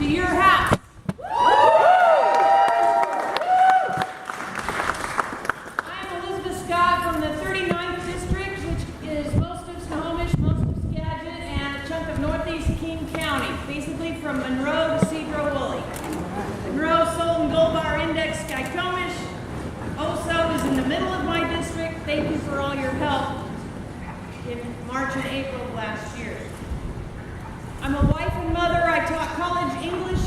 to your house. I'm Elizabeth Scott from the 39th District, which is most of Snohomish, most of Skagit, and a chunk of northeast King County, basically from Monroe to Cedro-Woolley. Monroe, Sultan, Gold Bar, Index, Skykomish. Oso is in the middle of my district. Thank you for all your help in March and April of last year. I'm a wife and mother. I taught college English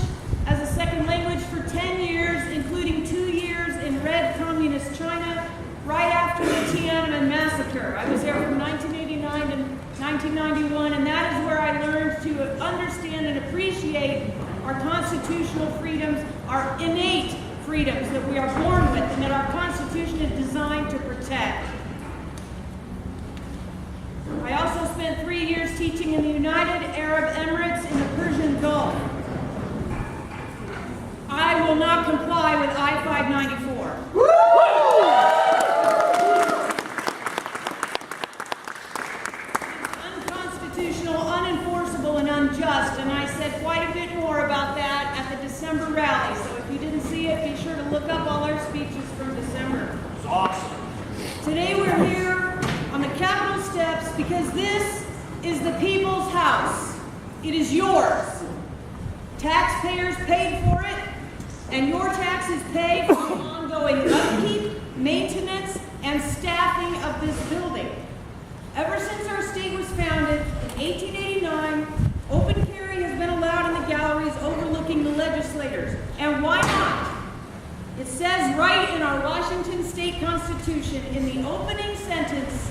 as a second language for 10 years, including 2 years in Red Communist China, right after the Tiananmen Massacre. I was there from 1989 to 1991, and that is where I learned to understand and appreciate our constitutional freedoms, our innate freedoms that we are born with and that our Constitution is designed to protect. I also spent 3 years teaching in the United Arab Emirates in the Persian Gulf. I will not comply with I-594. It's unconstitutional, unenforceable, and unjust, and I said quite a bit more about that at the December rally. So if you didn't see it, be sure to look up all our speeches from December. It's awesome. Today we're here on the Capitol steps because this is the people's house. It is yours. Taxpayers paid for it, and your taxes pay for the ongoing upkeep, maintenance, and staffing of this building. Ever since our state was founded in 1889, open carry has been allowed in the galleries overlooking the legislators. And why not? It says right in our Washington State Constitution, in the opening sentence,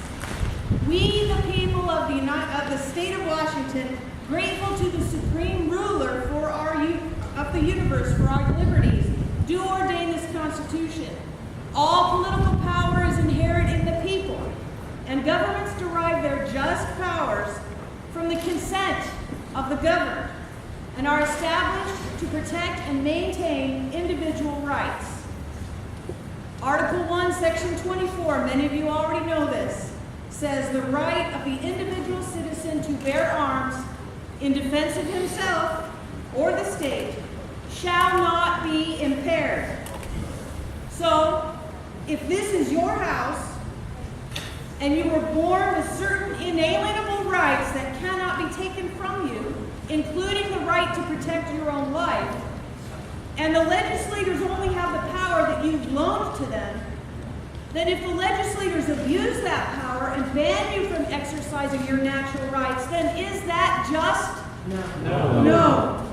"We, the people of the state of Washington, grateful to the supreme ruler of the universe for our liberties, do ordain this Constitution. All political power is inherent in the people, and governments derive their just powers from the consent of the governed, and are established to protect and maintain individual rights." Article 1, Section 24, many of you already know this, says the right of the individual citizen to bear arms in defense of himself or the state shall not be impaired. So, if this is your house and you were born with certain inalienable rights that cannot be taken from you, including the right to protect your own life, and the legislators only have the power that you've loaned to them, then if the legislators abuse that power and ban you from exercising your natural rights, then is that just? No. No.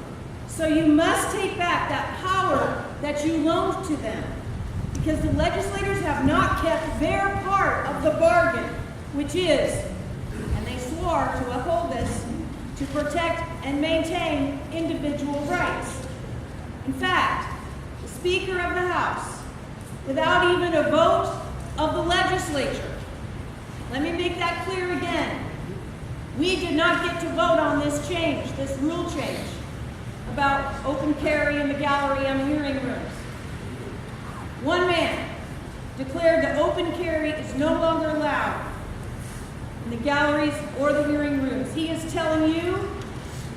So you must take back that power that you loaned to them, because the legislators have not kept their part of the bargain, which is, and they swore to uphold this, to protect and maintain individual rights. In fact, the Speaker of the House, without even a vote of the legislature, let me make that clear again, we did not get to vote on this change, this rule change, about open carry in the gallery and hearing rooms. One man declared that open carry is no longer allowed in the galleries or the hearing rooms. He is telling you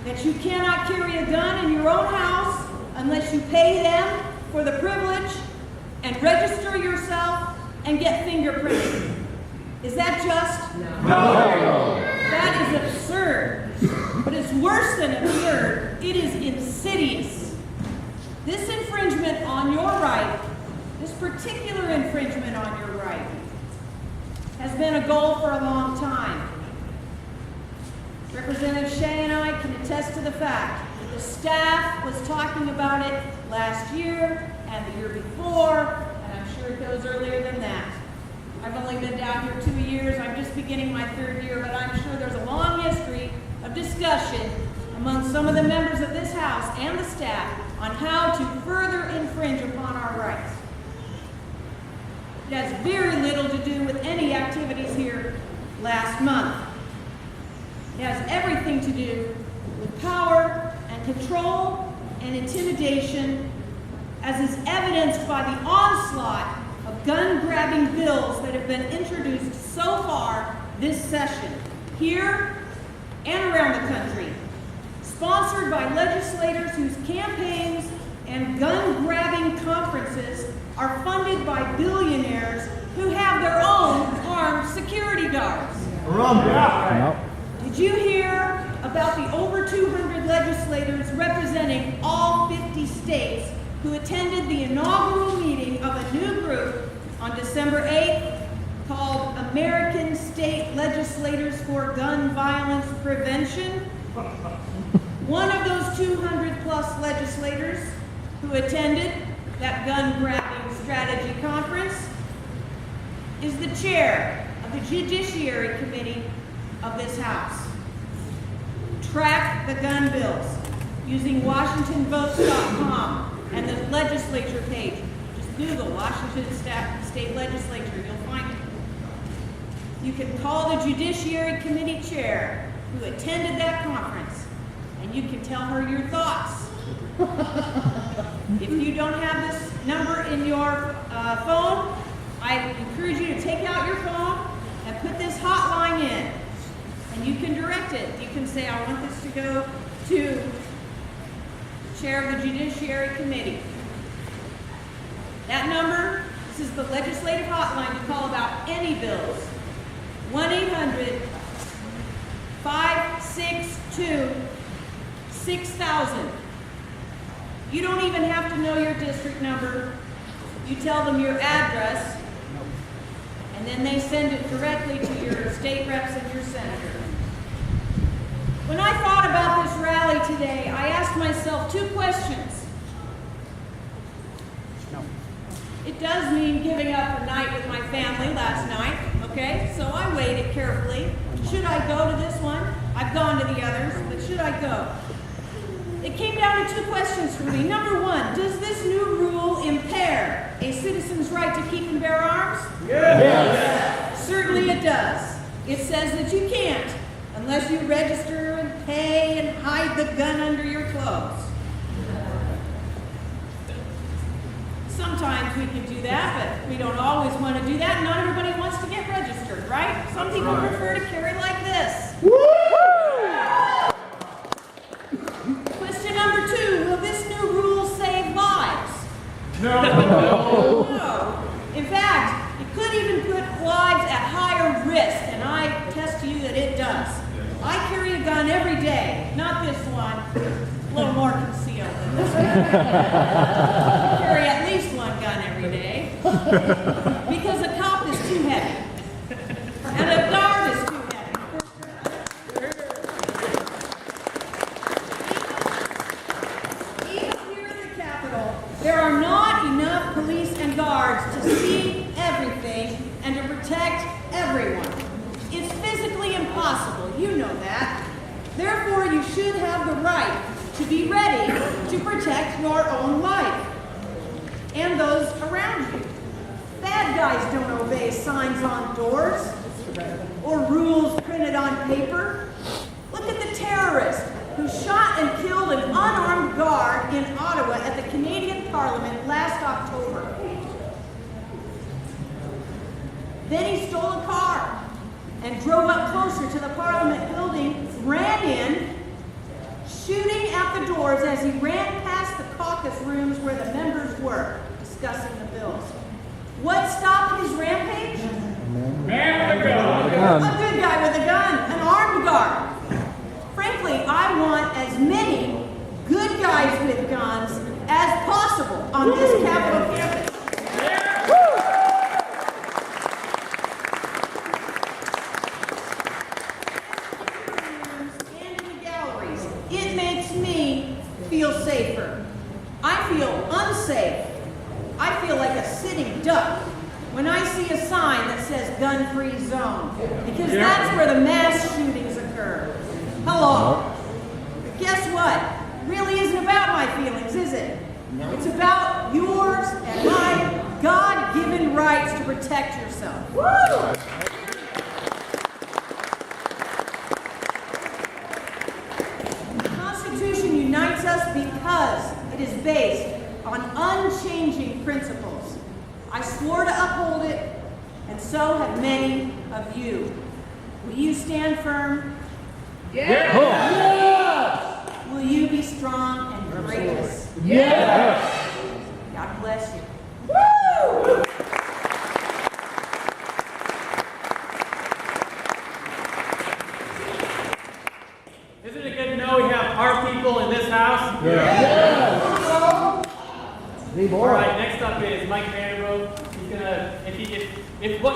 that you cannot carry a gun in your own house unless you pay them for the privilege and register yourself and get fingerprinted. Is that just? No. That is absurd. But it's worse than absurd. It is insidious. This infringement on your right, this particular infringement on your right, has been a goal for a long time. Representative Shea and I can attest to the fact that the staff was talking about it last year and the year before, and I'm sure it goes earlier than that. I've only been down here 2 years. I'm just beginning my 3rd year, but I'm sure there's a long history of discussion among some of the members of this House and the staff on how to further infringe upon our rights. It has very little to do with any activities here last month. It has everything to do with power and control and intimidation, as is evidenced by the onslaught of gun-grabbing bills that have been introduced so far this session, here and around the country, sponsored sponsored by legislators whose campaigns and gun-grabbing conferences are funded by billionaires who have their own armed security guards. Did you hear about the over 200 legislators representing all 50 states who attended the inaugural meeting of a new group on December 8th called American State Legislators for Gun Violence Prevention? One of those 200 plus legislators who attended that gun-grabbing strategy conference is the chair of the Judiciary Committee of this House. Track the gun bills using WashingtonVotes.com and the legislature page. Just Google Washington State Legislature, you'll find it. You can call the Judiciary Committee chair who attended that conference, and you can tell her your thoughts. If you don't have this number in your phone, I encourage you to take out your phone and put this hotline in, and you can direct it. You can say, I want this to go to the chair of the Judiciary Committee. That number, this is the legislative hotline to call about any bills. 1-800-562-6000. You don't even have to know your district number. You tell them your address, and then they send it directly to your state reps and your senator. When I thought about this rally today, I asked myself two questions. It does mean giving up a night with my family last night, okay? So I weighed it carefully. Should I go to this one? I've gone to the others, but should I go? It came down to two questions for me. Number one, does this new rule impair a citizen's right to keep and bear arms? Yes. Certainly it does. It says that you can't unless you register and pay and hide the gun under your clothes. Sometimes we can do that, but we don't always want to do that. Not everybody wants to get registered, right? Some people prefer to carry like this. Question number two, will this new rule save lives? No. No. In fact, it could even put lives at higher risk, and I attest to you that it does. I carry a gun every day, not this one, a little more concealed than this one. I carry at least one gun every day, because a cop is too heavy, and a guard is too heavy. Even here at the Capitol, there are not enough police and guards to see everything and to protect everyone. It's physically impossible, you know that. Therefore, you should have the right to be ready to protect your own life and those around you. Bad guys don't obey signs on doors or rules printed on paper. Look at the terrorist who shot and killed an unarmed guard in Ottawa at the Canadian Parliament last October. Then he stole a car and drove up closer to the Parliament building, ran in, shooting at the doors as he ran past the caucus rooms where the members were discussing the bills. What stopped his rampage? Man with a gun. A good guy with a gun, an armed guard. Frankly, I want as many good guys with guns as possible on this Capitol campus. It makes me feel safer. I feel unsafe. I feel like a sitting duck when I see a sign that says gun-free zone, because that's where the mass shootings occur. Hello. But guess what? It really isn't about my feelings, is it? It's about yours and my God-given rights to protect yourself. Woo! Unites us because it is based on unchanging principles. I swore to uphold it, and so have many of you. Will you stand firm? Yeah. Will you be strong and courageous? Yes. God bless you. Isn't it good to know we have our people in this house? Yes. All right, next up is Mike Vanderbilt. He's gonna, if what